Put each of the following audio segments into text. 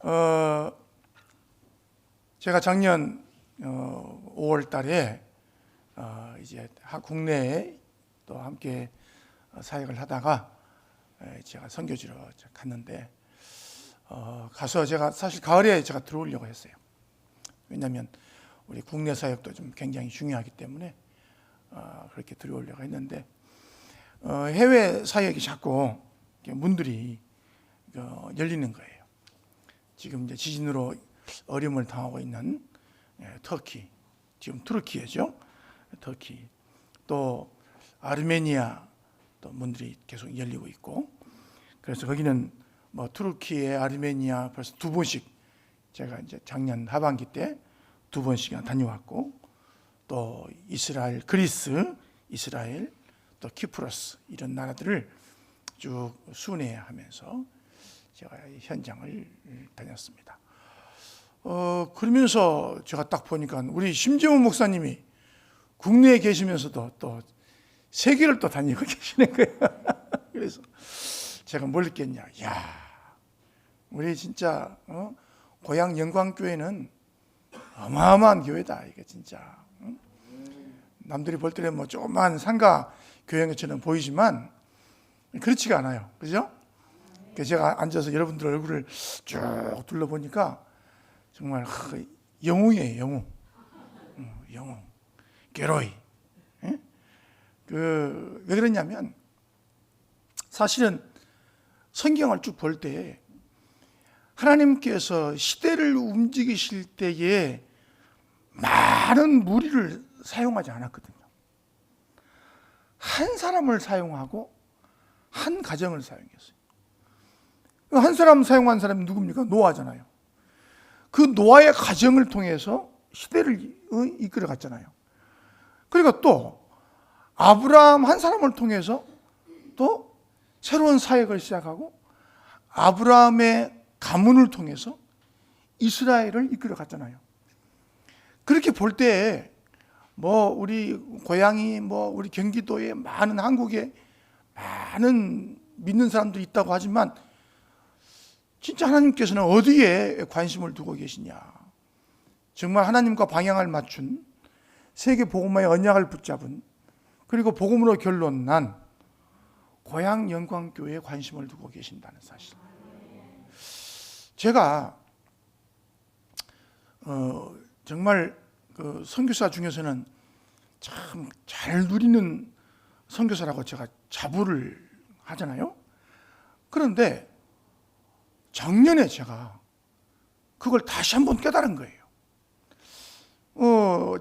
어, 제가 작년 5월 달에 이제 국내에 또 함께 사역을 하다가 제가 선교지로 갔는데 가서 제가 사실 가을에 제가 들어오려고 했어요. 왜냐하면 우리 국내 사역도 좀 굉장히 중요하기 때문에 그렇게 들어오려고 했는데 해외 사역이 자꾸 문들이 열리는 거예요. 지금 이제 지진으로 어려움을 당하고 있는 터키, 지금 투르키예죠. 터키, 또 아르메니아 또 문들이 계속 열리고 있고, 그래서 거기는 뭐 투르키에 아르메니아 벌써 2번씩 제가 이제 작년 하반기 때 2번씩 다녀왔고, 또 이스라엘, 그리스, 이스라엘, 또 키프로스 이런 나라들을 쭉 순회하면서 제가 현장을 다녔습니다. 그러면서 제가 딱 보니까 우리 심재원 목사님이 국내에 계시면서도 또 세계를 또 다니고 계시는 거예요. 그래서 제가 뭘 느꼈냐? 야, 우리 진짜 고향 영광교회는 어마어마한 교회다. 이게 진짜 남들이 볼 때는 뭐 조그만 상가 교회처럼 보이지만 그렇지가 않아요. 그죠? 제가 앉아서 여러분들 얼굴을 쭉 둘러보니까 정말 영웅이에요. 영웅. 영웅. 게로이. 왜 그러냐면 사실은 성경을 쭉 볼 때 하나님께서 시대를 움직이실 때에 많은 무리를 사용하지 않았거든요. 한 사람을 사용하고 한 가정을 사용했어요. 한 사람 사용한 사람이 누굽니까? 노아잖아요. 그 노아의 가정을 통해서 시대를 이끌어 갔잖아요. 그리고 또 아브라함 한 사람을 통해서 또 새로운 사역을 시작하고, 아브라함의 가문을 통해서 이스라엘을 이끌어 갔잖아요. 그렇게 볼 때 뭐 우리 고향이 뭐 우리 경기도에 많은, 한국에 많은 믿는 사람들이 있다고 하지만 진짜 하나님께서는 어디에 관심을 두고 계시냐? 정말 하나님과 방향을 맞춘, 세계 복음화의 언약을 붙잡은, 그리고 복음으로 결론 난 고향 영광교회에 관심을 두고 계신다는 사실. 제가 정말 그 선교사 중에서는 참 잘 누리는 선교사라고 제가 자부를 하잖아요. 그런데 작년에 제가 그걸 다시 한번 깨달은 거예요.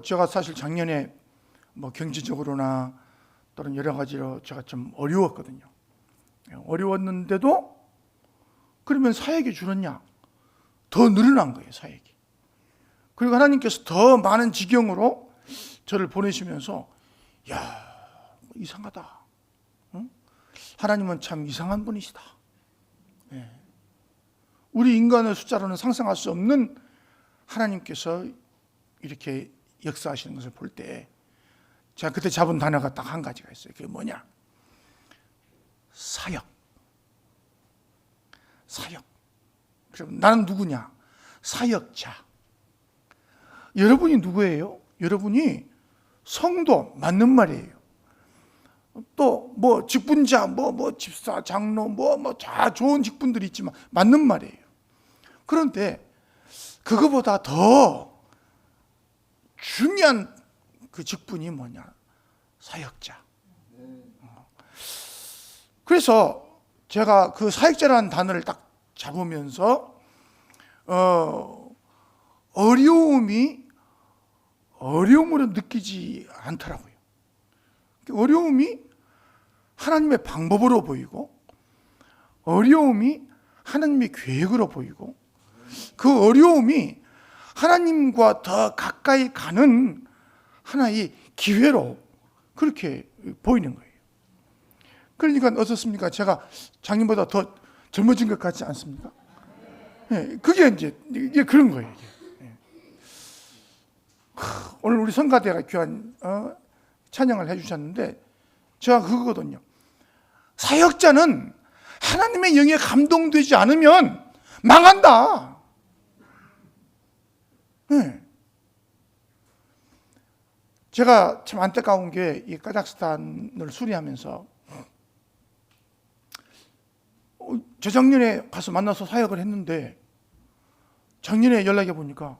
제가 사실 작년에 뭐 경제적으로나 또는 여러 가지로 제가 좀 어려웠거든요. 어려웠는데도 그러면 사역이 줄었냐? 더 늘어난 거예요, 사역이. 그리고 하나님께서 더 많은 지경으로 저를 보내시면서, 야, 이상하다. 응? 하나님은 참 이상한 분이시다. 네. 우리 인간의 숫자로는 상상할 수 없는 하나님께서 이렇게 역사하시는 것을 볼 때 제가 그때 잡은 단어가 딱 한 가지가 있어요. 그게 뭐냐? 사역. 사역. 그럼 나는 누구냐? 사역자. 여러분이 누구예요? 여러분이 성도, 맞는 말이에요. 또 뭐 직분자, 뭐 집사, 장로, 다 좋은 직분들이 있지만 맞는 말이에요. 그런데 그거보다 더 중요한 그 직분이 뭐냐? 사역자. 그래서 제가 그 사역자라는 단어를 딱 잡으면서 어려움으로 느끼지 않더라고요. 어려움이 하나님의 방법으로 보이고, 어려움이 하나님의 계획으로 보이고, 그 어려움이 하나님과 더 가까이 가는 하나의 기회로 그렇게 보이는 거예요. 그러니까 어떻습니까? 제가 작년보다 더 젊어진 것 같지 않습니까? 네, 그게 이게 그런 거예요. 네. 오늘 우리 성가대가 귀한 찬양을 해주셨는데 제가 그거거든요. 사역자는 하나님의 영에 감동되지 않으면 망한다. 네. 제가 참 안타까운 게 이 카자흐스탄을 수리하면서 재작년에 가서 만나서 사역을 했는데 작년에 연락해 보니까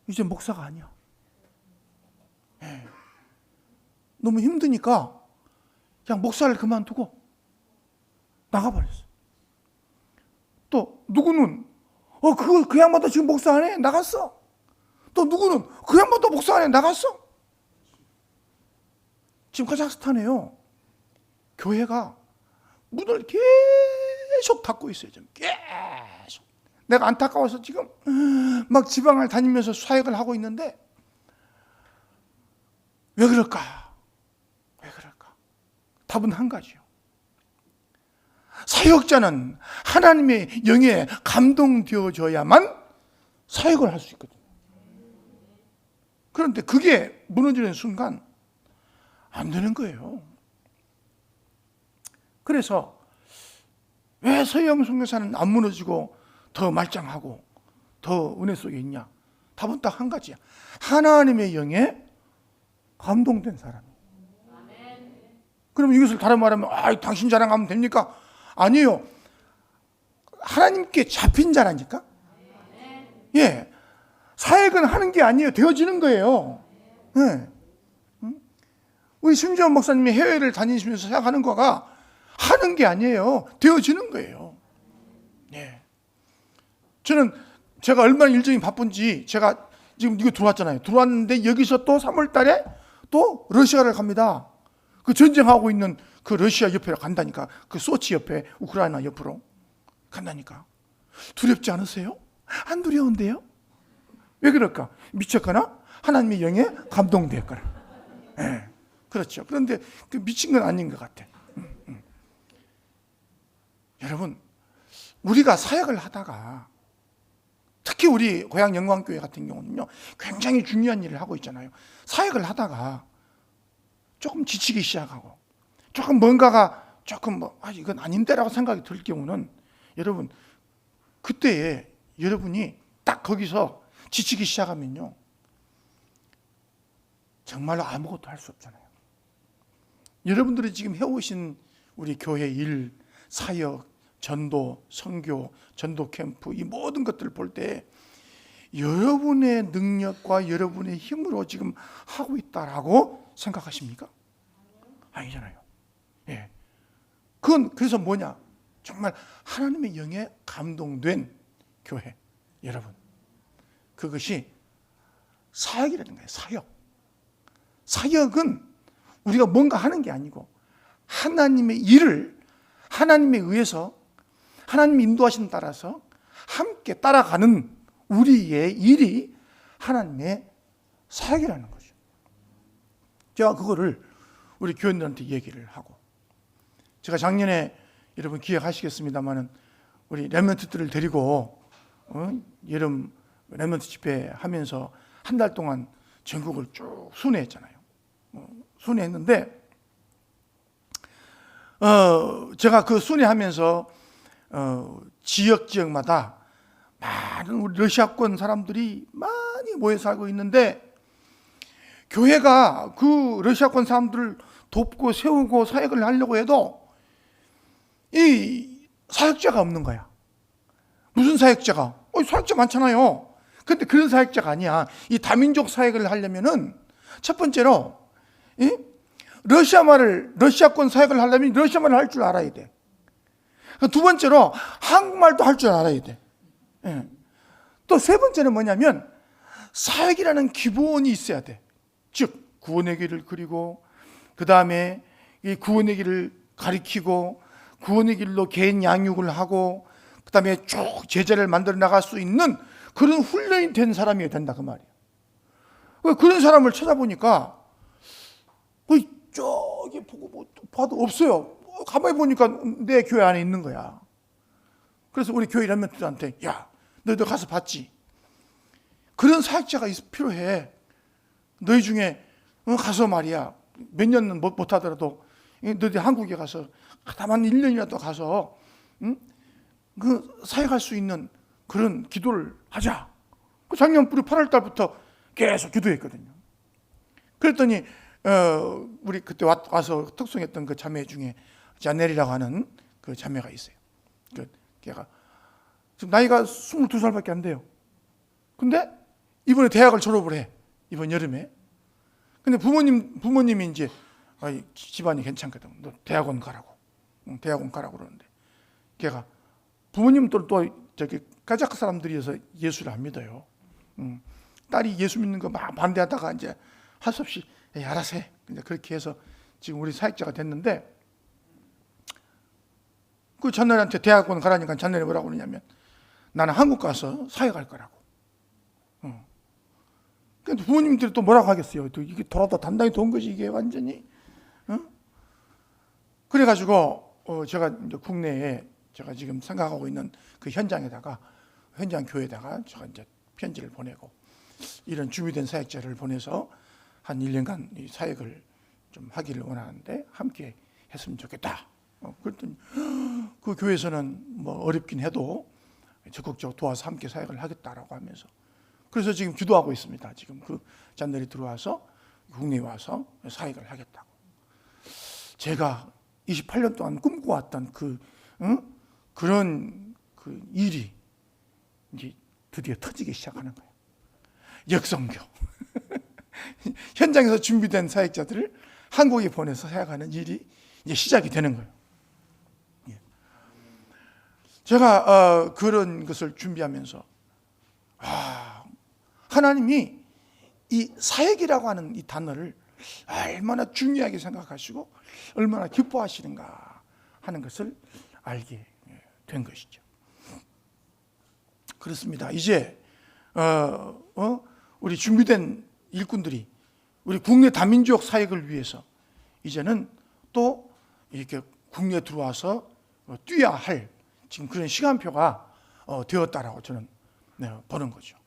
이제 목사가 아니야. 네. 너무 힘드니까 그냥 목사를 그만두고 나가버렸어. 또 누구는 그 양반도 지금 목사 안 해? 나갔어. 또 누구는 그 양반도 목사 안 해? 나갔어. 지금 카자흐스탄에요, 교회가 문을 계속 닫고 있어요. 지금 계속. 내가 안타까워서 지금 막 지방을 다니면서 사역을 하고 있는데 왜 그럴까? 왜 그럴까? 답은 한 가지요. 사역자는 하나님의 영에 감동되어져야만 사역을 할 수 있거든요. 그런데 그게 무너지는 순간 안 되는 거예요. 그래서 왜 서영 선교사는 안 무너지고 더 말짱하고 더 은혜 속에 있냐? 답은 딱 한 가지야. 하나님의 영에 감동된 사람이. 그럼 이것을 다른 말하면 당신 자랑하면 됩니까? 아니에요. 하나님께 잡힌 자라니까. 예, 사역은 하는 게 아니에요. 되어지는 거예요. 예. 우리 심지어 목사님이 해외를 다니시면서 사역하는 거가 하는 게 아니에요. 되어지는 거예요. 예. 제가 얼마나 일정이 바쁜지, 제가 지금 이거 들어왔잖아요. 들어왔는데 여기서 또 3월 달에 또 러시아를 갑니다. 그 전쟁하고 있는 그 러시아 옆에 간다니까. 그 소치 옆에 우크라이나 옆으로 간다니까. 두렵지 않으세요? 안 두려운데요? 왜 그럴까? 미쳤거나 하나님의 영에 감동됐거나. 예, 그렇죠. 그런데 그 미친 건 아닌 것 같아. 여러분, 우리가 사역을 하다가 특히 우리 고향 영광교회 같은 경우는요, 굉장히 중요한 일을 하고 있잖아요. 사역을 하다가 조금 지치기 시작하고 조금 뭔가가 조금 이건 아닌데라고 생각이 들 경우는 여러분, 그때에 여러분이 딱 거기서 지치기 시작하면요, 정말로 아무것도 할 수 없잖아요. 여러분들이 지금 해오신 우리 교회 일, 사역, 전도, 선교, 전도 캠프, 이 모든 것들을 볼 때 여러분의 능력과 여러분의 힘으로 지금 하고 있다라고 생각하십니까? 아니잖아요. 예. 그건 그래서 뭐냐? 정말 하나님의 영에 감동된 교회. 여러분, 그것이 사역이라는 거예요. 사역. 사역은 우리가 뭔가 하는 게 아니고 하나님의 일을 하나님에 의해서 하나님의 인도하심에 따라서 함께 따라가는 우리의 일이 하나님의 사역이라는 거죠. 제가 그거를 우리 교인들한테 얘기를 하고, 제가 작년에 여러분 기억하시겠습니다만은 우리 렘넌트들을 데리고 여름 렘넌트 집회 하면서 한 달 동안 전국을 쭉 순회했잖아요. 순회했는데 제가 그 순회하면서 지역마다 많은 우리 러시아권 사람들이 많이 모여 살고 있는데, 교회가 그 러시아권 사람들을 돕고 세우고 사역을 하려고 해도 이 사역자가 없는 거야. 무슨 사역자가? 사역자 많잖아요. 근데 그런 사역자가 아니야. 이 다민족 사역을 하려면은 첫 번째로 러시아권 사역을 하려면 러시아말을 할 줄 알아야 돼. 두 번째로 한국말도 할 줄 알아야 돼. 또 세 번째는 뭐냐면 사역이라는 기본이 있어야 돼. 즉 구원의 길을 그리고, 그 다음에 이 구원의 길을 가리키고, 구원의 길로 개인 양육을 하고, 그 다음에 쭉 제자를 만들어 나갈 수 있는 그런 훈련이 된 사람이어야 된다, 그 말이에요. 그런 사람을 찾아보니까 저기 보고 봐도 없어요. 가만히 보니까 내 교회 안에 있는 거야. 그래서 우리 교회 렘넌트들한테, 야, 너희들 가서 봤지? 그런 사역자가 필요해. 너희 중에 가서 말이야, 몇 년은 못 하더라도 너희들 한국에 가서 다만 1년이라도 가서 그 사역할 수 있는 그런 기도를 하자. 작년 8월 달부터 계속 기도했거든요. 그랬더니 우리 그때 와서 특송했던 그 자매 중에 자넬이라고 하는 그 자매가 있어요. 걔가 지금 나이가 22살밖에 안 돼요. 근데 이번에 대학을 졸업을 해. 이번 여름에. 근데 부모님이 이제 집안이 괜찮거든. 너 대학원 가라고. 대학원 가라고 그러는데 걔가 부모님 또 저기 카자흐 사람들이어서 예수를 안 믿어요. 딸이 예수 믿는 거 막 반대하다가 이제 할 수 없이 알아서 해. 이제 그렇게 해서 지금 우리 사역자가 됐는데 그 자네한테 대학원 가라니까 자네는 뭐라고 그러냐면 나는 한국 가서 사역할 거라고. 근데 부모님들이 또 뭐라고 하겠어요? 또 이게 돌아도 단단히 돈 것이 이게 완전히. 그래가지고 제가 이제 국내에 제가 지금 생각하고 있는 그 현장 교회에다가 제가 이제 편지를 보내고 이런 준비된 사역자를 보내서 한 1년간 이 사역을 좀 하기를 원하는데 함께 했으면 좋겠다. 그랬더니 그 교회에서는 뭐 어렵긴 해도 적극적으로 도와서 함께 사역을 하겠다라고 하면서 그래서 지금 기도하고 있습니다. 지금 그 잔들이 들어와서 국내에 와서 사역을 하겠다고. 제가 28년 동안 꿈꿔왔던 그런 그 일이 이제 드디어 터지기 시작하는 거예요. 역성교. 현장에서 준비된 사역자들을 한국에 보내서 사역하는 일이 이제 시작이 되는 거예요. 제가 그런 것을 준비하면서 하나님이 이 사역이라고 하는 이 단어를 얼마나 중요하게 생각하시고 얼마나 기뻐하시는가 하는 것을 알게 된 것이죠. 그렇습니다. 이제 우리 준비된 일꾼들이 우리 국내 다민족 사역을 위해서 이제는 또 이렇게 국내에 들어와서 뛰어야 할 지금 그런 시간표가 되었다라고 저는 보는 거죠.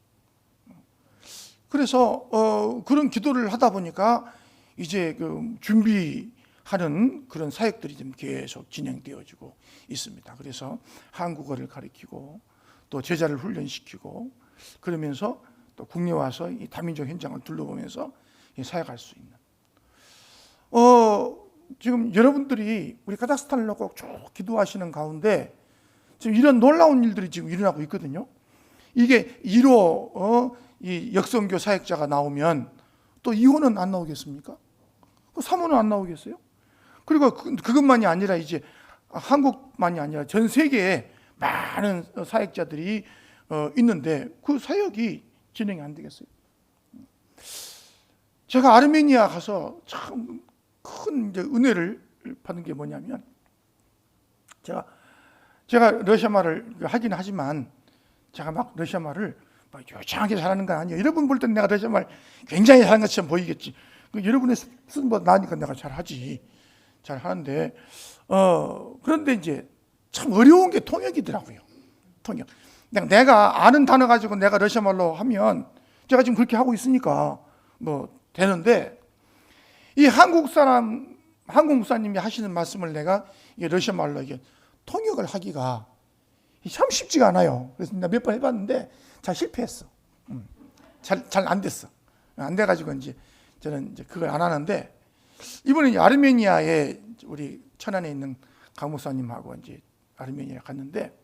그래서 그런 기도를 하다 보니까 이제 그 준비하는 그런 사역들이 좀 계속 진행되어지고 있습니다. 그래서 한국어를 가르치고 또 제자를 훈련시키고 그러면서 또 국내에 와서 이 다민족 현장을 둘러보면서 사역할 수 있는. 지금 여러분들이 우리 카자흐스탄을 놓고 쭉 기도하시는 가운데 지금 이런 놀라운 일들이 지금 일어나고 있거든요. 이게 1호 이 역성교 사역자가 나오면 또 2호는 안 나오겠습니까? 3호는 안 나오겠어요? 그리고 그것만이 아니라 이제 한국만이 아니라 전 세계에 많은 사역자들이 있는데 그 사역이 진행이 안 되겠어요? 제가 아르메니아 가서 참 큰 이제 은혜를 받은 게 뭐냐면 제가 러시아 말을 하긴 하지만 제가 막 러시아 말을 막 요창하게 잘하는 건 아니에요. 여러분 볼 때는 내가 러시아 말 굉장히 잘하는 것처럼 보이겠지. 여러분의 수준보다 나니까 내가 잘하지. 잘하는데 그런데 이제 참 어려운 게 통역이더라고요. 통역. 내가 아는 단어 가지고 내가 러시아 말로 하면 제가 지금 그렇게 하고 있으니까 뭐 되는데 이 한국 목사님이 하시는 말씀을 내가 러시아 말로 이게 통역을 하기가 참 쉽지가 않아요. 그래서 내가 몇 번 해봤는데 잘 실패했어. 잘 안 됐어. 안 돼가지고 이제 저는 이제 그걸 안 하는데 이번에 아르메니아에 우리 천안에 있는 강 목사님하고 이제 아르메니아에 갔는데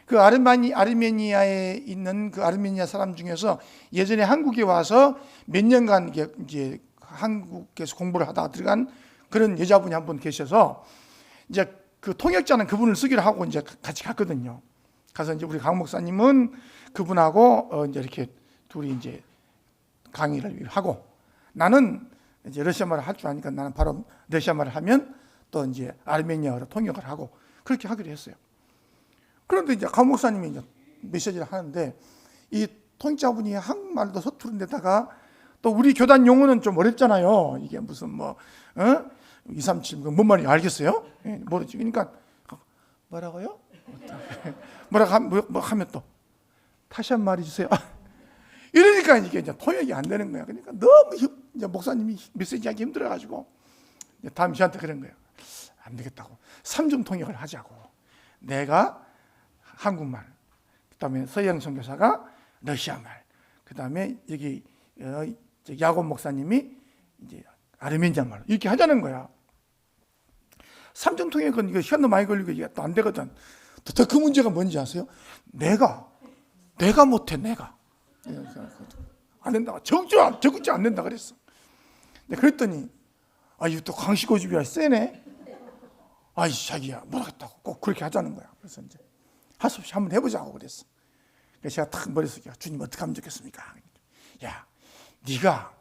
그 아르메니아에 있는 그 아르메니아 사람 중에서 예전에 한국에 와서 몇 년간 이제 한국에서 공부를 하다가 들어간 그런 여자분이 한 분 계셔서 이제 그 통역자는 그분을 쓰기로 하고 이제 같이 갔거든요. 가서 이제 우리 강 목사님은 그분하고 이제 이렇게 둘이 이제 강의를 하고 나는 이제 러시아 말을 할 줄 아니까 나는 바로 러시아 말을 하면 또 이제 아르메니아어로 통역을 하고 그렇게 하기로 했어요. 그런데 이제 강 목사님이 이제 메시지를 하는데 이 통역자분이 한국말도 서투른 데다가 또 우리 교단 용어는 좀 어렵잖아요. 이게 무슨 237, 뭔 말인지 알겠어요? 모르지. 그러니까 뭐라고요? 뭐라고 하면 또 다시 한 번 말해주세요. 이러니까 이게 이제 통역이 안 되는 거야. 그러니까 너무 이제 목사님이 메시지하기 힘들어가지고 다음 저한테 그런 거예요. 안 되겠다고. 3중 통역을 하자고. 내가 한국말, 그다음에 서영 선교사가 러시아 말, 그 다음에 여기 야곱 목사님이 이제 아르메니아 말로 이렇게 하자는 거야. 삼중통역은 이거 시간도 많이 걸리고 이게 또 안 되거든. 더 그 문제가 뭔지 아세요? 내가 못해, 내가 안 된다. 적극적으로 안 된다 그랬어. 그랬더니 이거 또 강시고집이야 세네. 자기야 모르겠다고 꼭 그렇게 하자는 거야. 그래서 이제 할 수 없이 한번 해보자고 그랬어. 그래서 제가 탁 머릿속에 주님 어떻게 하면 좋겠습니까? 야, 네가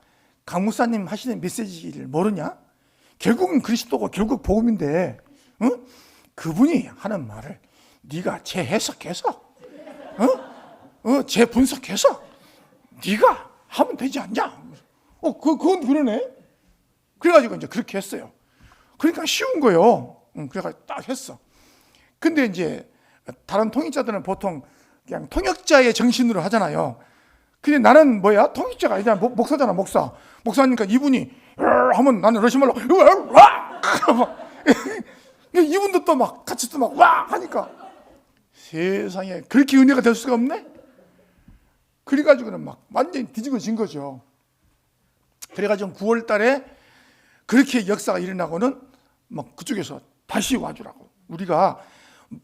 강 목사님 하시는 메시지를 모르냐? 결국은 그리스도고 결국 복음인데, 응? 그분이 하는 말을 네가 재해석해서, 재분석해서 네가 하면 되지 않냐? 그건 그러네. 그래가지고 이제 그렇게 했어요. 그러니까 쉬운 거예요. 그래가지고 딱 했어. 근데 이제 다른 통역자들은 보통 그냥 통역자의 정신으로 하잖아요. 근데 나는 뭐야? 통역자가 아니잖아. 목사잖아, 목사. 목사니까 이분이 하면 나는 러시아말로 이분도 또 막 같이 또 막 와 하니까 세상에 그렇게 은혜가 될 수가 없네. 그래가지고는 막 완전히 뒤집어진 거죠. 그래가지고 9월 달에 그렇게 역사가 일어나고는 막 그쪽에서 다시 와주라고. 우리가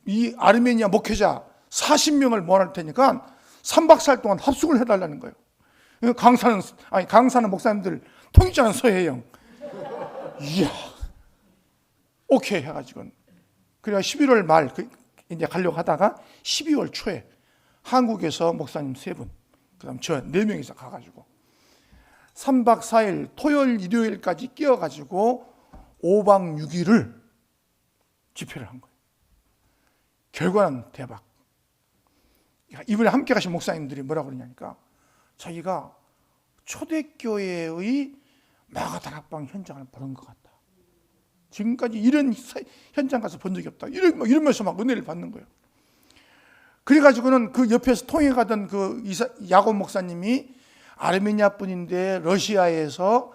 이 아르메니아 목회자 40명을 모아놓을 테니까 3박 4일 동안 합숙을 해달라는 거예요. 강사는 목사님들, 통역자는 서혜영. 이야, 오케이 해가지고. 그래야 11월 말 이제 가려고 하다가 12월 초에 한국에서 목사님 3분, 그다음 저 4명이서 가가지고 3박 4일 토요일 일요일까지 끼어가지고 5박 6일을 집회를 한 거예요. 결과는 대박. 이번에 함께 가신 목사님들이 뭐라고 그러냐니까 자기가 초대교회의 마가다락방 현장을 보는 것 같다. 지금까지 이런 현장 가서 본 적이 없다. 이러면서 막 은혜를 받는 거예요. 그래가지고는 그 옆에서 통역하던 그 야곱 목사님이 아르메니아 분인데 러시아에서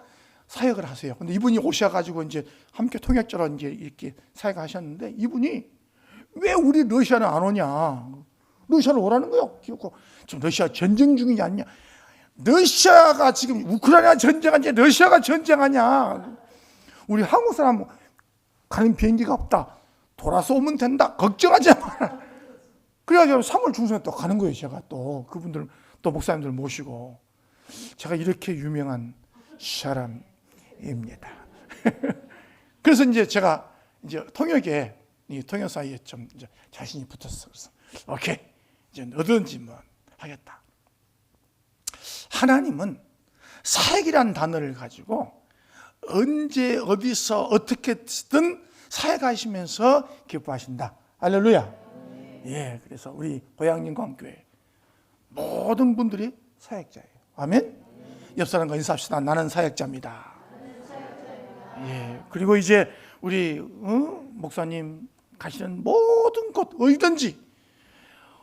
사역을 하세요. 근데 이분이 오셔가지고 이제 함께 통역자로 이제 이렇게 사역을 하셨는데 이분이 왜 우리 러시아는 안 오냐? 러시아로 오라는 거예요. 지금 러시아 전쟁 중이지 않냐? 러시아가 지금 우크라이나 전쟁하냐? 러시아가 전쟁하냐? 우리 한국 사람 가는 비행기가 없다. 돌아서 오면 된다. 걱정하지 마. 그래가지고 3월 중순에 또 가는 거예요. 제가 또 그분들 또 목사님들 모시고 제가 이렇게 유명한 사람입니다. 그래서 이제 제가 이제 통역에 이 통역 사이에 좀 이제 자신이 붙었어. 그래서 오케이 이제 어든지 뭐 하겠다. 하나님은 사역이라는 단어를 가지고 언제 어디서 어떻게든 사역하시면서 기뻐하신다. 할렐루야. 예, 그래서 우리 고양림광교회 모든 분들이 사역자예요. 아멘. 옆 사람과 인사합시다. 나는 사역자입니다. 예, 그리고 이제 우리 목사님 가시는 모든 곳 어디든지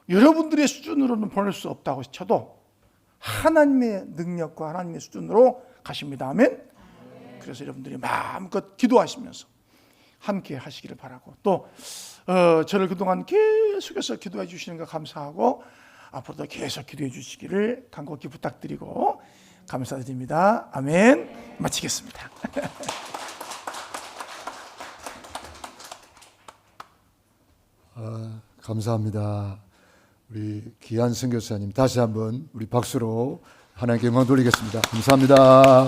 여러분들의 수준으로는 보낼 수 없다고 쳐도 하나님의 능력과 하나님의 수준으로 가십니다. 아멘. 그래서 여러분들이 마음껏 기도하시면서 함께 하시기를 바라고 또 저를 그동안 계속해서 기도해 주시는 거 감사하고 앞으로도 계속 기도해 주시기를 간곡히 부탁드리고 감사드립니다. 아멘. 마치겠습니다. 감사합니다. 우리 귀한 선교사님 다시 한번 우리 박수로 하나님께 영광 돌리겠습니다. 감사합니다.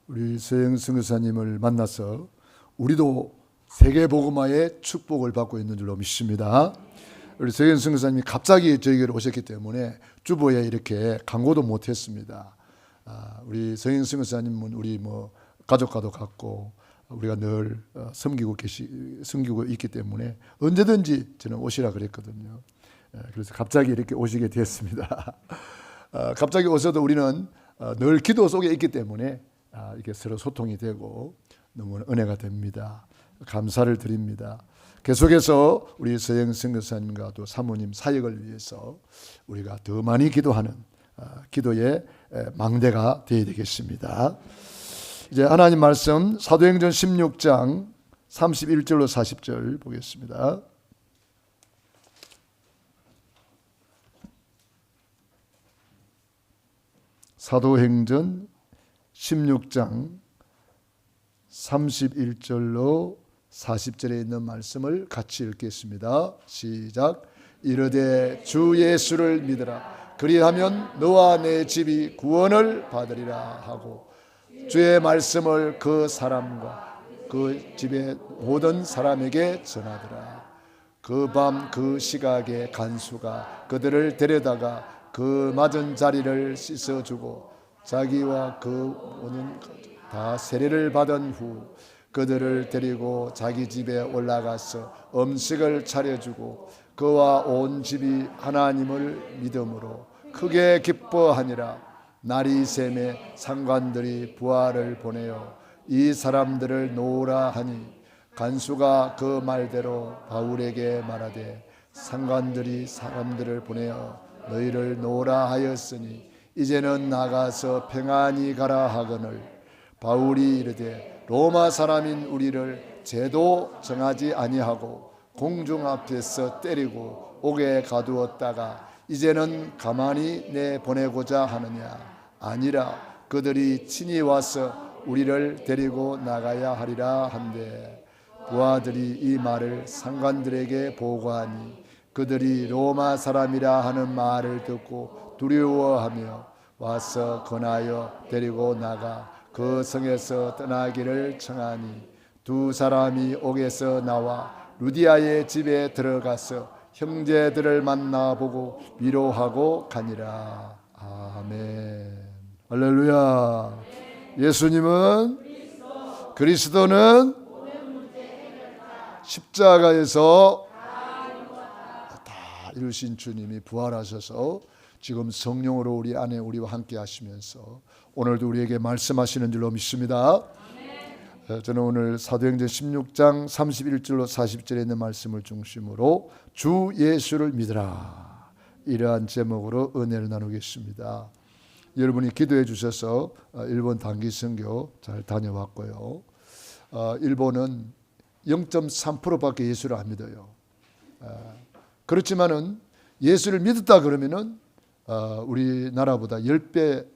우리 서영 선교사님을 만나서 우리도 세계복음화의 축복을 받고 있는 줄로 믿습니다. 우리 서영 선교사님이 갑자기 저에게로 오셨기 때문에 주보에 이렇게 광고도 못했습니다. 우리 서영 선교사님은 우리 가족과도 같고 우리가 늘 섬기고 있기 때문에 언제든지 저는 오시라 그랬거든요. 그래서 갑자기 이렇게 오시게 되었습니다. 갑자기 오셔도 우리는 늘 기도 속에 있기 때문에 이게 서로 소통이 되고 너무 은혜가 됩니다. 감사를 드립니다. 계속해서 우리 서영 선교사님과 또 사모님 사역을 위해서 우리가 더 많이 기도하는 기도의 망대가 되어야 되겠습니다. 이제 하나님 말씀 사도행전 16장 31절로 40절 보겠습니다. 사도행전 16장 31절로 40절에 있는 말씀을 같이 읽겠습니다. 시작. 이르되 주 예수를 믿으라. 그리하면 너와 내 집이 구원을 받으리라 하고 주의 말씀을 그 사람과 그 집의 모든 사람에게 전하더라. 그 밤 그 시각에 간수가 그들을 데려다가 그 맞은 자리를 씻어주고 자기와 그 모든 다 세례를 받은 후 그들을 데리고 자기 집에 올라가서 음식을 차려주고 그와 온 집이 하나님을 믿음으로 크게 기뻐하니라. 날이 새매 상관들이 부하를 보내어 이 사람들을 놓으라 하니 간수가 그 말대로 바울에게 말하되 상관들이 사람들을 보내어 너희를 놓으라 하였으니 이제는 나가서 평안히 가라 하거늘 바울이 이르되 로마 사람인 우리를 죄도 정하지 아니하고 공중 앞에서 때리고 옥에 가두었다가 이제는 가만히 내보내고자 하느냐. 아니라 그들이 친히 와서 우리를 데리고 나가야 하리라 한데 부하들이 이 말을 상관들에게 보고하니 그들이 로마 사람이라 하는 말을 듣고 두려워하며 와서 권하여 데리고 나가 그 성에서 떠나기를 청하니 두 사람이 옥에서 나와 루디아의 집에 들어가서 형제들을 만나보고 위로하고 가니라. 아멘. 할렐루야. 예수님은 그리스도는 십자가에서 다 이루신 주님이 부활하셔서 지금 성령으로 우리 안에 우리와 함께 하시면서 오늘도 우리에게 말씀하시는 줄로 믿습니다. 저는 오늘 사도행전 16장 31절로 40절에 있는 말씀을 중심으로 주 예수를 믿으라, 이러한 제목으로 은혜를 나누겠습니다. 여러분이 기도해 주셔서 일본 단기 선교 잘 다녀왔고요. 일본은 0.3%밖에 예수를 안 믿어요. 그렇지만은 예수를 믿었다 그러면은 우리나라보다 10배,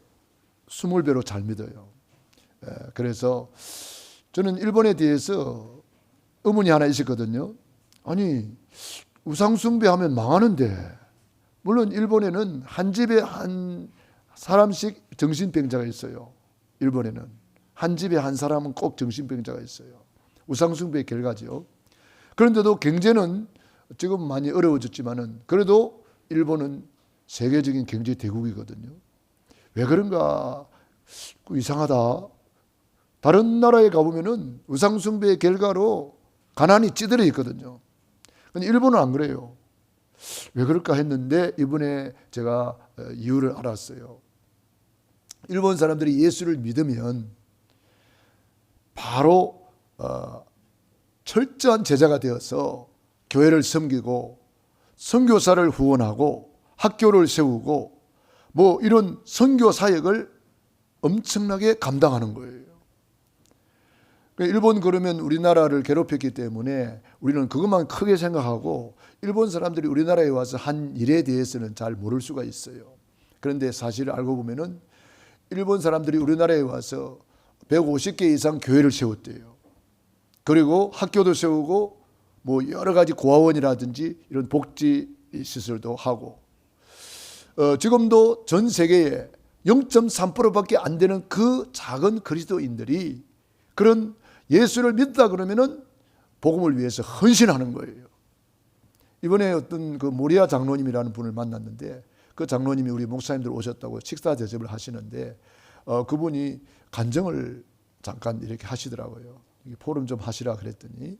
20배로 잘 믿어요. 그래서 저는 일본에 대해서 의문이 하나 있었거든요. 아니, 우상숭배하면 망하는데, 물론 일본에는 한 집에 한 사람씩 정신병자가 있어요. 일본에는 한 집에 한 사람은 꼭 정신병자가 있어요. 우상숭배의 결과죠. 그런데도 경제는 지금 많이 어려워졌지만은 그래도 일본은 세계적인 경제 대국이거든요. 왜 그런가 이상하다. 다른 나라에 가보면은 우상숭배의 결과로 가난이 찌들어 있거든요. 근데 일본은 안 그래요. 왜 그럴까 했는데 이번에 제가 이유를 알았어요. 일본 사람들이 예수를 믿으면 바로 철저한 제자가 되어서 교회를 섬기고 선교사를 후원하고 학교를 세우고 뭐 이런 선교 사역을 엄청나게 감당하는 거예요. 일본 그러면 우리나라를 괴롭혔기 때문에 우리는 그것만 크게 생각하고 일본 사람들이 우리나라에 와서 한 일에 대해서는 잘 모를 수가 있어요. 그런데 사실을 알고 보면은 일본 사람들이 우리나라에 와서 150개 이상 교회를 세웠대요. 그리고 학교도 세우고 뭐 여러 가지 고아원이라든지 이런 복지 시설도 하고 지금도 전 세계에 0.3%밖에 안 되는 그 작은 그리스도인들이 그런 예수를 믿다 그러면은 복음을 위해서 헌신하는 거예요. 이번에 어떤 그 모리아 장로님이라는 분을 만났는데 그 장로님이 우리 목사님들 오셨다고 식사 대접을 하시는데 그분이 간증을 잠깐 이렇게 하시더라고요. 포럼 좀 하시라 그랬더니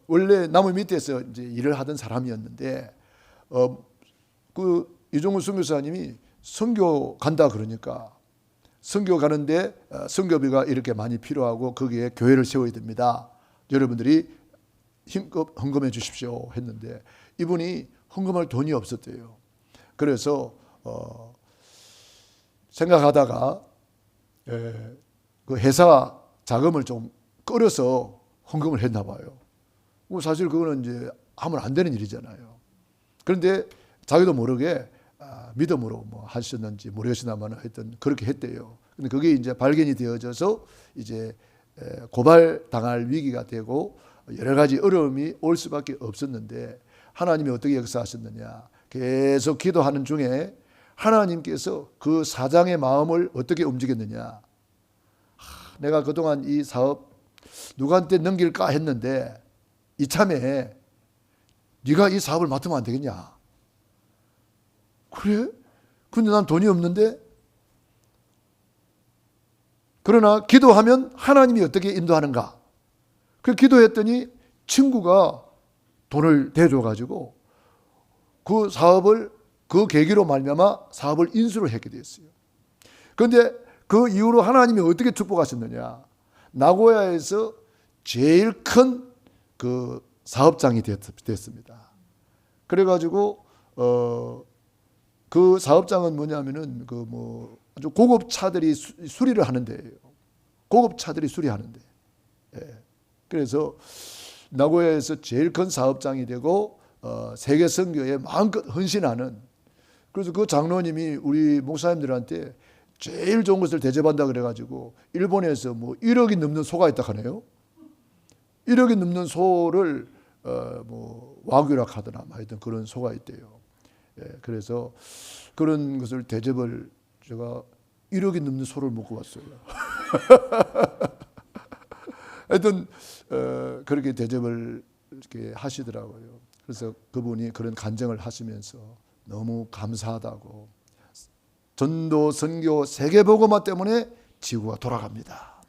원래 나무 밑에서 이제 일을 하던 사람이었는데 그 이종훈 선교사님이 선교 간다 그러니까 선교 가는데 선교비가 이렇게 많이 필요하고 거기에 교회를 세워야 됩니다. 여러분들이 힘껏 헌금해 주십시오 했는데 이분이 헌금할 돈이 없었대요. 그래서 생각하다가 그 회사 자금을 좀 끌어서 헌금을 했나 봐요. 사실 그거는 이제 하면 안 되는 일이잖아요. 그런데 자기도 모르게 믿음으로 뭐 하셨는지 모르겠으나만 하여튼 그렇게 했대요. 근데 그게 이제 발견이 되어져서 이제 고발 당할 위기가 되고 여러 가지 어려움이 올 수밖에 없었는데 하나님이 어떻게 역사하셨느냐? 계속 기도하는 중에 하나님께서 그 사장의 마음을 어떻게 움직였느냐? 내가 그동안 이 사업 누구한테 넘길까 했는데 이참에 네가 이 사업을 맡으면 안 되겠냐? 그래? 근데 난 돈이 없는데? 그러나 기도하면 하나님이 어떻게 인도하는가? 그 기도했더니 친구가 돈을 대줘가지고 그 사업을 그 계기로 말미암아 사업을 인수를 했게 됐어요. 그런데 그 이후로 하나님이 어떻게 축복하셨느냐? 나고야에서 제일 큰 그 사업장이 됐습니다. 그래가지고 그 사업장은 뭐냐면은 그 뭐 아주 고급 차들이 수리를 하는 데예요. 고급 차들이 수리하는 데. 예. 그래서 나고야에서 제일 큰 사업장이 되고 세계 선교에 마음껏 헌신하는. 그래서 그 장로님이 우리 목사님들한테 제일 좋은 것을 대접한다 그래가지고 일본에서 뭐 1억이 넘는 소가 있다 하네요. 1억이 넘는 소를 뭐 와규라 하더나 하여튼 그런 소가 있대요. 예, 그래서 그런 것을 대접을 제가 1억이 넘는 소를 먹고 왔어요. 하여튼 그렇게 대접을 이렇게 하시더라고요. 그래서 그분이 그런 간증을 하시면서 너무 감사하다고. 전도 선교 세계복음화 때문에 지구가 돌아갑니다.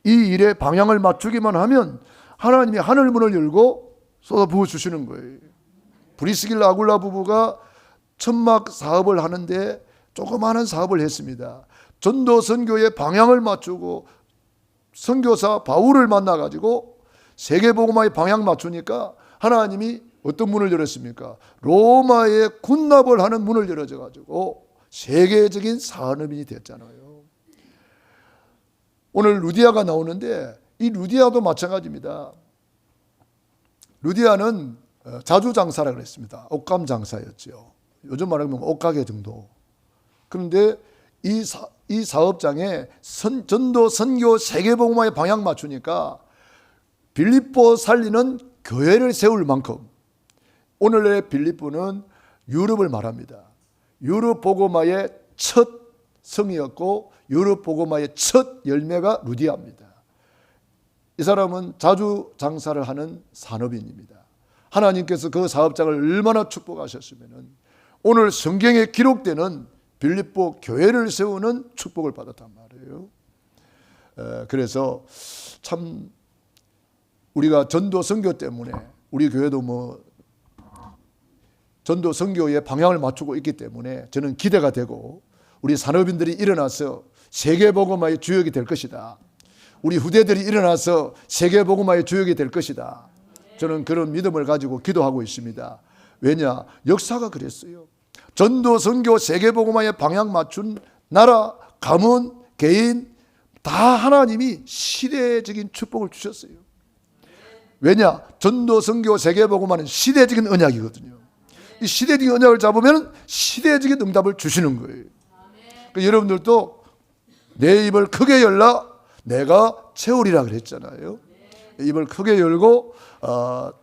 이 일에 방향을 맞추기만 하면 하나님이 하늘문을 열고 쏟아부어 주시는 거예요. 브리스길라 아굴라 부부가 천막 사업을 하는데 조그마한 사업을 했습니다. 전도 선교의 방향을 맞추고 선교사 바울을 만나가지고 세계복음화의 방향 맞추니까 하나님이 어떤 문을 열었습니까? 로마의 군납을 하는 문을 열어줘가지고 세계적인 산업인이 됐잖아요. 오늘 루디아가 나오는데 이 루디아도 마찬가지입니다. 루디아는 자주 장사라 그랬습니다. 옷감 장사였죠. 요즘 말하면 옷가게 정도. 그런데 이 사업장에 전도 선교 세계복음화의 방향 맞추니까 빌립보 살리는 교회를 세울 만큼 오늘의 빌립보는 유럽을 말합니다. 유럽 복음화의 첫 성이었고 유럽 복음화의 첫 열매가 루디아입니다. 이 사람은 자주 장사를 하는 산업인입니다. 하나님께서 그 사업장을 얼마나 축복하셨으면 오늘 성경에 기록되는 빌립보 교회를 세우는 축복을 받았단 말이에요. 그래서 참 우리가 전도 선교 때문에 우리 교회도 뭐 전도 선교의 방향을 맞추고 있기 때문에 저는 기대가 되고 우리 산업인들이 일어나서 세계복음화의 주역이 될 것이다. 우리 후대들이 일어나서 세계복음화의 주역이 될 것이다. 저는 그런 믿음을 가지고 기도하고 있습니다. 왜냐? 역사가 그랬어요. 전도 선교 세계복음화의 방향 맞춘 나라, 가문, 개인 다 하나님이 시대적인 축복을 주셨어요. 왜냐? 전도 선교 세계복음화는 시대적인 언약이거든요. 이 시대적인 언약을 잡으면 시대적인 응답을 주시는 거예요. 그러니까 여러분들도 내 입을 크게 열라 내가 채우리라 그랬잖아요. 입을 크게 열고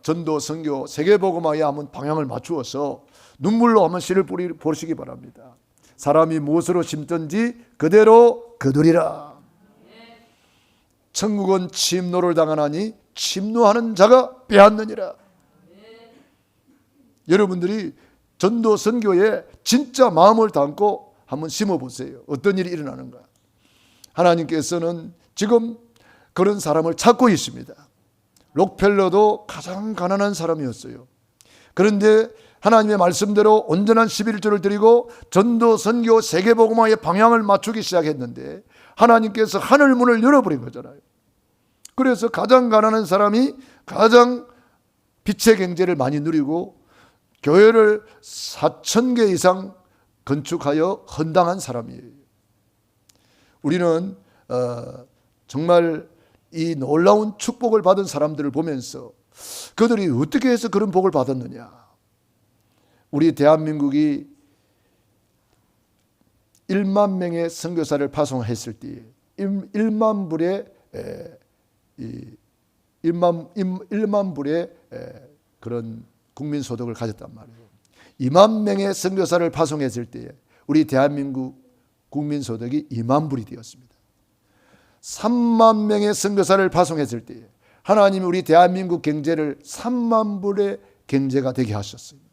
전도 선교 세계복음화에 한번 방향을 맞추어서 눈물로 한번 씨를 보시기 바랍니다. 사람이 무엇으로 심든지 그대로 거두리라. 천국은 침노를 당하나니 침노하는 자가 빼앗느니라. 여러분들이 전도 선교에 진짜 마음을 담고 한번 심어보세요. 어떤 일이 일어나는가. 하나님께서는 지금 그런 사람을 찾고 있습니다. 록펠러도 가장 가난한 사람이었어요. 그런데 하나님의 말씀대로 온전한 11조를 드리고 전도 선교 세계복음화의 방향을 맞추기 시작했는데 하나님께서 하늘문을 열어버린 거잖아요. 그래서 가장 가난한 사람이 가장 빛의 경제를 많이 누리고 교회를 4,000개 이상 건축하여 헌당한 사람이에요. 우리는 정말 이 놀라운 축복을 받은 사람들을 보면서 그들이 어떻게 해서 그런 복을 받았느냐. 우리 대한민국이 1만 명의 선교사를 파송했을 때에 1만 불의 1만 불의 그런 국민 소득을 가졌단 말이에요. 2만 명의 선교사를 파송했을 때에 우리 대한민국 국민 소득이 2만 불이 되었습니다. 3만 명의 선교사를 파송했을 때에 하나님이 우리 대한민국 경제를 3만 불의 경제가 되게 하셨습니다.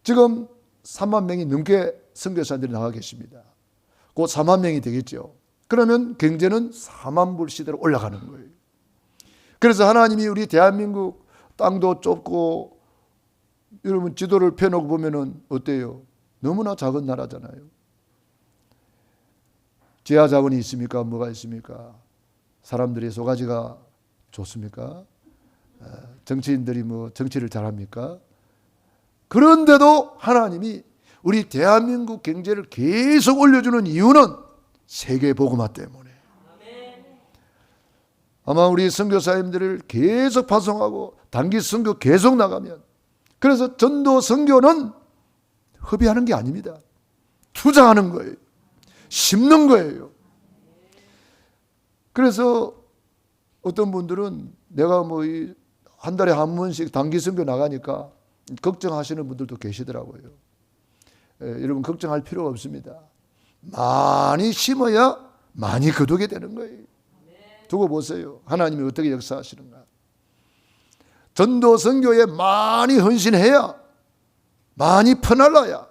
지금 3만 명이 넘게 선교사들이 나와 계십니다. 곧 4만 명이 되겠죠. 그러면 경제는 4만 불 시대로 올라가는 거예요. 그래서 하나님이 우리 대한민국 땅도 좁고 여러분 지도를 펴놓고 보면은 어때요? 너무나 작은 나라잖아요. 지하 자원이 있습니까? 뭐가 있습니까? 사람들이 소가지가 좋습니까? 정치인들이 뭐 정치를 잘합니까? 그런데도 하나님이 우리 대한민국 경제를 계속 올려주는 이유는 세계 복음화 때문에. 아마 우리 선교사님들을 계속 파송하고 단기 선교 계속 나가면, 그래서 전도 선교는 허비하는 게 아닙니다. 투자하는 거예요. 심는 거예요. 그래서 어떤 분들은 내가 뭐 한 달에 한 번씩 단기 선교 나가니까 걱정하시는 분들도 계시더라고요. 여러분 걱정할 필요가 없습니다. 많이 심어야 많이 거두게 되는 거예요. 두고 보세요. 하나님이 어떻게 역사하시는가. 전도 선교에 많이 헌신해야, 많이 퍼날라야,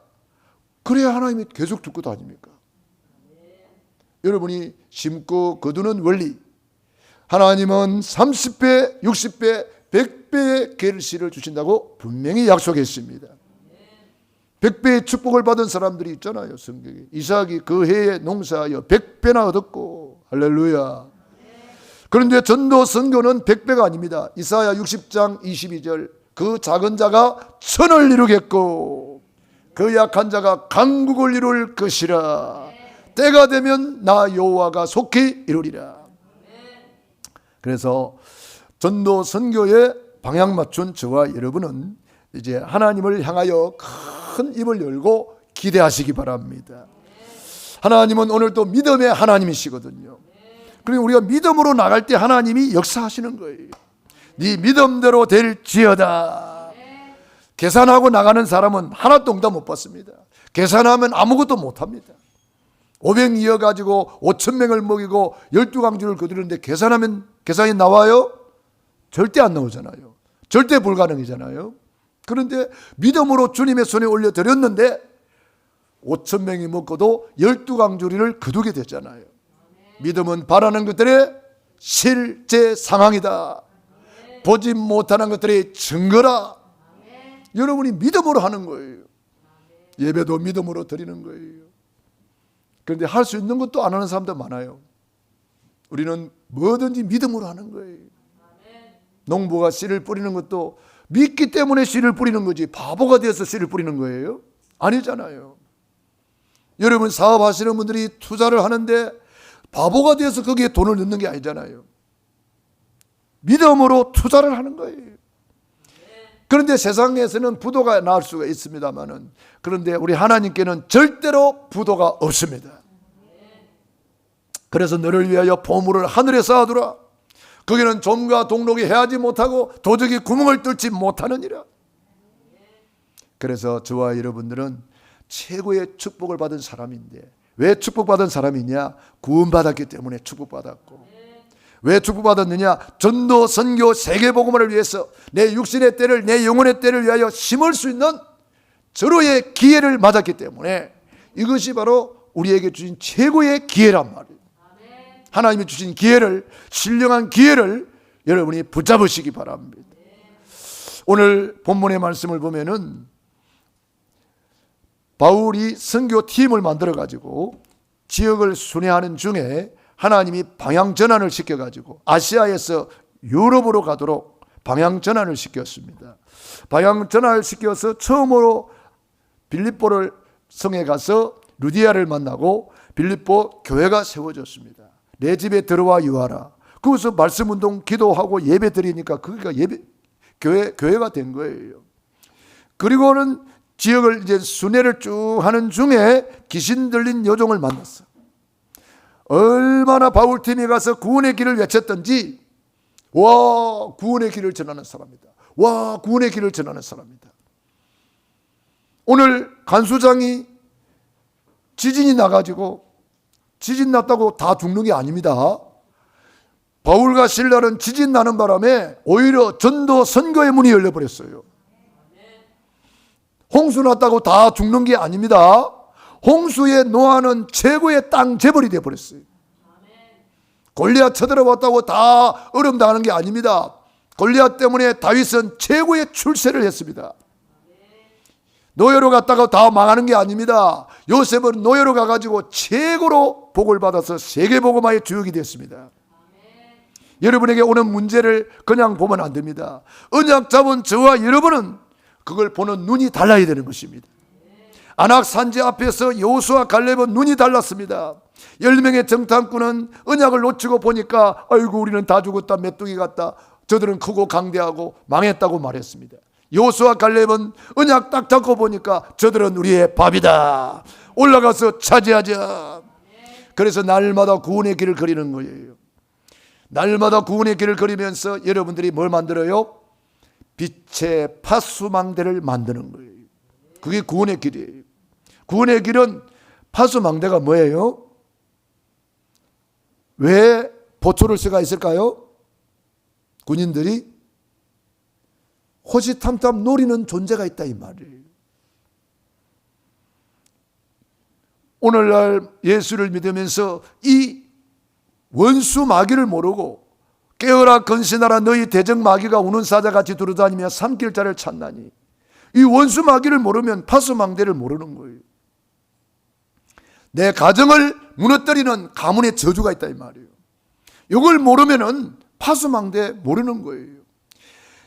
그래야 하나님이 계속 듣고 다닙니까? 여러분이 심고 거두는 원리, 하나님은 30배, 60배, 100배의 계시를 주신다고 분명히 약속했습니다. 100배의 축복을 받은 사람들이 있잖아요. 성경에 이삭이 그 해에 농사하여 100배나 얻었고, 할렐루야. 그런데 전도 선교는 100배가 아닙니다. 이사야 60장 22절, 그 작은 자가 천을 이루겠고 그 약한 자가 강국을 이룰 것이라. 때가 되면 나 여호와가 속히 이루리라. 그래서 전도 선교에 방향 맞춘 저와 여러분은 이제 하나님을 향하여 큰 입을 열고 기대하시기 바랍니다. 하나님은 오늘도 믿음의 하나님이시거든요. 그리고 우리가 믿음으로 나갈 때 하나님이 역사하시는 거예요. 네 믿음대로 될지어다. 계산하고 나가는 사람은 하나도 응답 못 받습니다. 계산하면 아무것도 못합니다. 500 이어가지고 5,000명을 먹이고 12강주를 거두는데 계산하면 계산이 나와요? 절대 안 나오잖아요. 절대 불가능이잖아요. 그런데 믿음으로 주님의 손에 올려드렸는데 5,000명이 먹고도 12강주리를 거두게 됐잖아요. 믿음은 바라는 것들의 실제 상황이다. 보지 못하는 것들의 증거라. 여러분이 믿음으로 하는 거예요. 예배도 믿음으로 드리는 거예요. 그런데 할 수 있는 것도 안 하는 사람도 많아요. 우리는 뭐든지 믿음으로 하는 거예요. 농부가 씨를 뿌리는 것도 믿기 때문에 씨를 뿌리는 거지 바보가 되어서 씨를 뿌리는 거예요? 아니잖아요. 여러분 사업하시는 분들이 투자를 하는데 바보가 되어서 거기에 돈을 넣는 게 아니잖아요. 믿음으로 투자를 하는 거예요. 그런데 세상에서는 부도가 날 수가 있습니다만은, 그런데 우리 하나님께는 절대로 부도가 없습니다. 그래서 너를 위하여 보물을 하늘에 쌓아두라. 거기는 좀과 동록이 해하지 못하고 도적이 구멍을 뚫지 못하느니라. 그래서 저와 여러분들은 최고의 축복을 받은 사람인데, 왜 축복받은 사람이냐? 구원받았기 때문에 축복받았고. 왜 축복받았느냐? 전도, 선교, 세계복음화를 위해서 내 육신의 때를, 내 영혼의 때를 위하여 심을 수 있는 절호의 기회를 맞았기 때문에, 이것이 바로 우리에게 주신 최고의 기회란 말이에요. 하나님이 주신 기회를, 신령한 기회를 여러분이 붙잡으시기 바랍니다. 오늘 본문의 말씀을 보면은 바울이 선교팀을 만들어가지고 지역을 순회하는 중에 하나님이 방향 전환을 시켜가지고 아시아에서 유럽으로 가도록 방향 전환을 시켰습니다. 방향 전환을 시켜서 처음으로 빌립보를 성에 가서 루디아를 만나고 빌립보 교회가 세워졌습니다. 내 집에 들어와 유하라. 거기서 말씀운동 기도하고 예배 드리니까 거기가 교회가 된 거예요. 그리고는 지역을 이제 순회를 쭉 하는 중에 귀신 들린 여종을 만났어. 얼마나 바울팀이 가서 구원의 길을 외쳤던지, 와, 구원의 길을 전하는 사람이다. 와, 구원의 길을 전하는 사람이다. 오늘 간수장이 지진이 나가지고 지진 났다고 다 죽는 게 아닙니다. 바울과 실라는 지진 나는 바람에 오히려 전도 선교의 문이 열려버렸어요. 홍수 났다고 다 죽는 게 아닙니다. 홍수에 노하는 최고의 땅 재벌이 되어버렸어요. 골리앗 쳐들어왔다고 다 어려움당하는 게 아닙니다. 골리앗 때문에 다윗은 최고의 출세를 했습니다. 노예로 갔다가 다 망하는 게 아닙니다. 요셉은 노예로 가가지고 최고로 복을 받아서 세계복음화의 주역이 됐습니다. 여러분에게 오는 문제를 그냥 보면 안 됩니다. 언약 잡은 저와 여러분은 그걸 보는 눈이 달라야 되는 것입니다. 아낙 산지 앞에서 여호수아 갈렙은 눈이 달랐습니다. 10명의 정탐꾼은 언약을 놓치고 보니까 아이고 우리는 다 죽었다, 메뚜기 같다, 저들은 크고 강대하고 망했다고 말했습니다. 여호수아 갈렙은 언약 딱 잡고 보니까 저들은 우리의 밥이다, 올라가서 차지하자. 그래서 날마다 구원의 길을 그리는 거예요. 날마다 구원의 길을 그리면서 여러분들이 뭘 만들어요? 빛의 파수망대를 만드는 거예요. 그게 구원의 길이에요. 구원의 길은 파수망대가 뭐예요? 왜 보초를 쓰가 있을까요? 군인들이 호시탐탐 노리는 존재가 있다 이 말이에요. 오늘날 예수를 믿으면서 이 원수 마귀를 모르고 깨어라 건신하라 너희 대적 마귀가 우는 사자같이 두루다니며 삼킬 자를 찾나니, 이 원수 마귀를 모르면 파수망대를 모르는 거예요. 내 가정을 무너뜨리는 가문의 저주가 있다 이 말이에요. 이걸 모르면은 파수망대 모르는 거예요.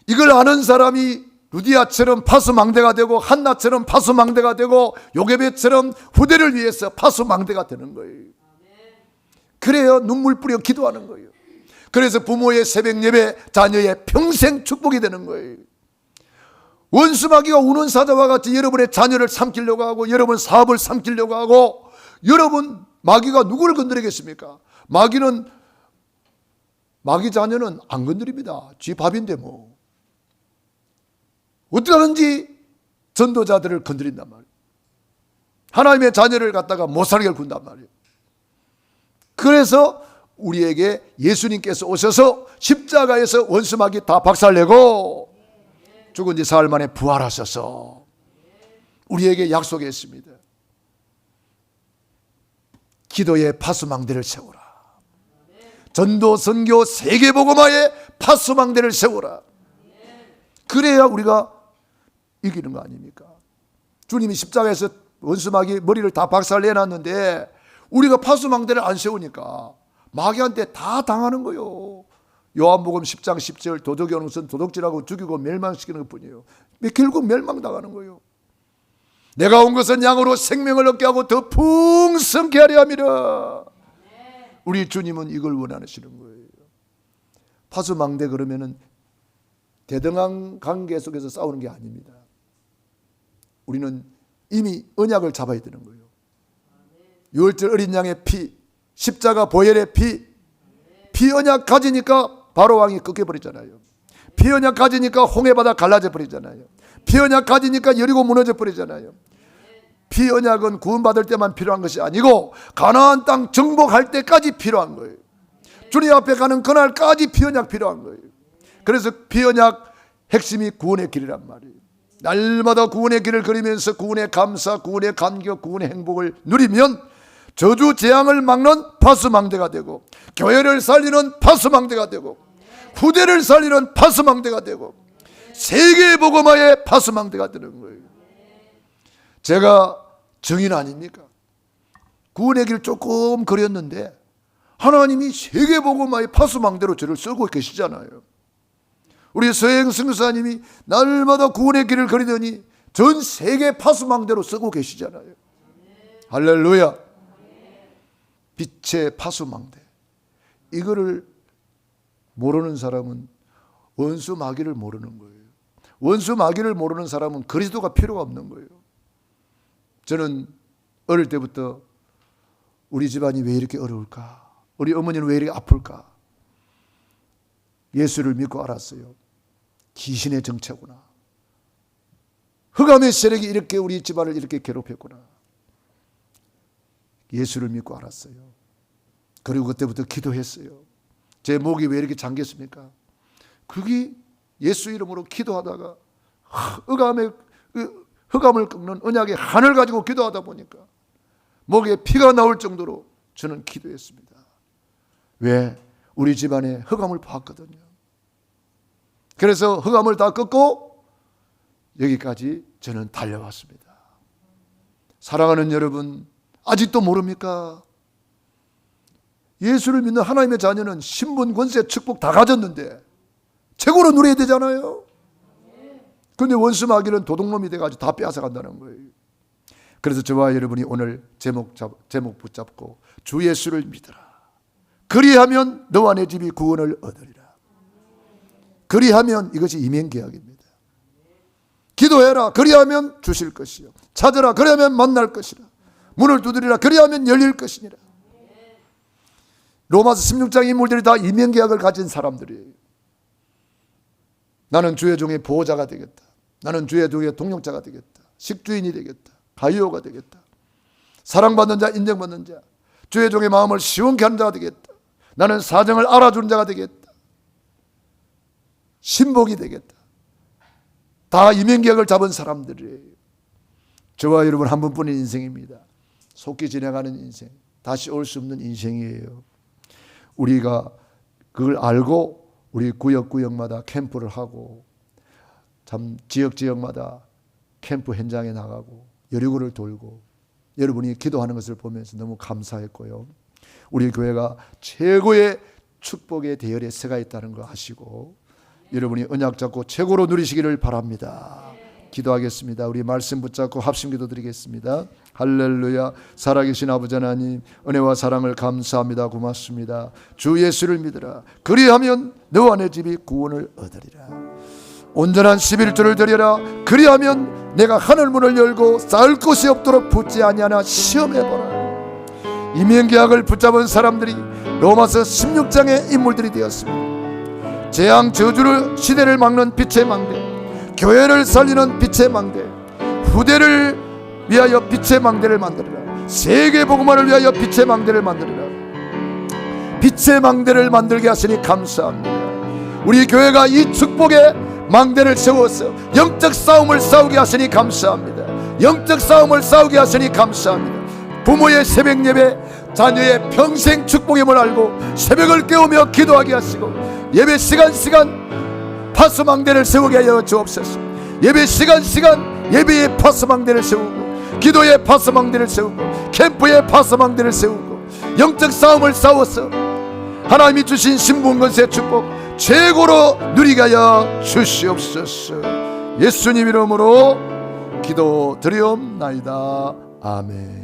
이걸 아는 사람이 루디아처럼 파수망대가 되고 한나처럼 파수망대가 되고 요게벳처럼 후대를 위해서 파수망대가 되는 거예요. 그래야 눈물 뿌려 기도하는 거예요. 그래서 부모의 새벽 예배, 자녀의 평생 축복이 되는 거예요. 원수마귀가 우는 사자와 같이 여러분의 자녀를 삼키려고 하고 여러분 사업을 삼키려고 하고, 여러분 마귀가 누구를 건드리겠습니까? 마귀 자녀는 안 건드립니다. 지 밥인데 뭐. 어떻게 하는지 전도자들을 건드린단 말이에요. 하나님의 자녀를 갖다가 못살게 군단 말이에요. 그래서 우리에게 예수님께서 오셔서 십자가에서 원수마귀 다 박살내고 죽은 지 사흘 만에 부활하셔서 우리에게 약속했습니다. 기도의 파수망대를 세우라. 전도 선교 세계복음화의 파수망대를 세우라. 그래야 우리가 이기는 거 아닙니까? 주님이 십자가에서 원수마귀 머리를 다 박살내놨는데 우리가 파수망대를 안 세우니까 마귀한테 다 당하는 거예요. 요한복음 10장 10절 도적의 오는 도둑질하고 죽이고 멸망시키는 것뿐이에요. 결국 멸망당하는 거예요. 내가 온 것은 양으로 생명을 얻게 하고 더 풍성케 하려 함이라. 우리 주님은 이걸 원하시는 거예요. 파수망대 그러면은 대등한 관계 속에서 싸우는 게 아닙니다. 우리는 이미 언약을 잡아야 되는 거예요. 유월절 어린 양의 피, 십자가 보혈의 피 언약 가지니까 바로 왕이 꺾여버리잖아요. 피 언약 가지니까 홍해바다 갈라져 버리잖아요. 피 언약 가지니까 여리고 무너져 버리잖아요. 피 언약은 구원받을 때만 필요한 것이 아니고 가나안 땅 정복할 때까지 필요한 거예요. 주님 앞에 가는 그날까지 피 언약 필요한 거예요. 그래서 피 언약 핵심이 구원의 길이란 말이에요. 날마다 구원의 길을 그리면서 구원의 감사, 구원의 감격, 구원의 행복을 누리면 저주 재앙을 막는 파수망대가 되고 교회를 살리는 파수망대가 되고 후대를 살리는 파수망대가 되고 세계 복음화의 파수망대가 되는 거예요. 제가 증인 아닙니까? 구원의 길 조금 그렸는데 하나님이 세계 복음화의 파수망대로 저를 쓰고 계시잖아요. 우리 서행 선교사님이 날마다 구원의 길을 그리더니 전 세계 파수망대로 쓰고 계시잖아요. 할렐루야. 빛의 파수망대. 이거를 모르는 사람은 원수 마귀를 모르는 거예요. 원수 마귀를 모르는 사람은 그리스도가 필요가 없는 거예요. 저는 어릴 때부터 우리 집안이 왜 이렇게 어려울까? 우리 어머니는 왜 이렇게 아플까? 예수를 믿고 알았어요. 귀신의 정체구나. 흑암의 세력이 이렇게 우리 집안을 이렇게 괴롭혔구나. 예수를 믿고 알았어요. 그리고 그때부터 기도했어요. 제 목이 왜 이렇게 잠겼습니까? 그게 예수 이름으로 기도하다가 흑암을 꺾는 언약의 한을 가지고 기도하다 보니까 목에 피가 나올 정도로 저는 기도했습니다. 왜? 우리 집안에 흑암을 봤거든요. 그래서 흑암을 다 꺾고 여기까지 저는 달려왔습니다. 사랑하는 여러분, 아직도 모릅니까? 예수를 믿는 하나님의 자녀는 신분, 권세, 축복 다 가졌는데 최고로 누려야 되잖아요. 그런데 원수 마귀는 도둑놈이 돼가지고 다 빼앗아간다는 거예요. 그래서 저와 여러분이 오늘 제목 붙잡고 주 예수를 믿으라. 그리하면 너와 내 집이 구원을 얻으리라. 그리하면 이것이 이면계약입니다. 기도해라. 그리하면 주실 것이요. 찾으라. 그리하면 만날 것이라. 문을 두드리라. 그리하면 열릴 것이니라. 로마서 16장 인물들이 다 이면계약을 가진 사람들이에요. 나는 주의 종의 보호자가 되겠다. 나는 주의 종의 동력자가 되겠다. 식주인이 되겠다. 가이오가 되겠다. 사랑받는 자, 인정받는 자, 주의 종의 마음을 시원케 하는 자가 되겠다. 나는 사정을 알아주는 자가 되겠다. 신복이 되겠다. 다 이면계약을 잡은 사람들이에요. 저와 여러분 한 번뿐인 인생입니다. 속히 지나가는 인생, 다시 올 수 없는 인생이에요. 우리가 그걸 알고 우리 구역마다 캠프를 하고 참 지역마다 캠프 현장에 나가고 여리고를 돌고 여러분이 기도하는 것을 보면서 너무 감사했고요. 우리 교회가 최고의 축복의 대열에 서가 있다는 거 아시고 여러분이 언약 잡고 최고로 누리시기를 바랍니다. 기도하겠습니다. 우리 말씀 붙잡고 합심 기도 드리겠습니다. 할렐루야. 살아계신 아버지 하나님, 은혜와 사랑을 감사합니다. 고맙습니다. 주 예수를 믿으라. 그리하면 너와 내 집이 구원을 얻으리라. 온전한 11조를 드려라. 그리하면 내가 하늘문을 열고 쌓을 곳이 없도록 붙지 아니하나 시험해보라. 이면계약을 붙잡은 사람들이 로마서 16장의 인물들이 되었습니다. 재앙 저주를 시대를 막는 빛의 망대, 교회를 살리는 빛의 망대, 후대를 위하여 빛의 망대를 만들어라. 세계 복음화를 위하여 빛의 망대를 만들어라. 빛의 망대를 만들게 하시니 감사합니다. 우리 교회가 이 축복의 망대를 세워서 영적 싸움을 싸우게 하시니 감사합니다. 영적 싸움을 싸우게 하시니 감사합니다. 부모의 새벽 예배, 자녀의 평생 축복임을 알고 새벽을 깨우며 기도하게 하시고 예배 시간 파수망대를 세우게 하여 주옵소서. 예배 시간 예배의 파수망대를 세우고 기도의 파수망대를 세우고 캠프의 파수망대를 세우고 영적 싸움을 싸워서 하나님이 주신 신분권세 축복 최고로 누리게 하여 주시옵소서. 예수님 이름으로 기도드리옵나이다. 아멘.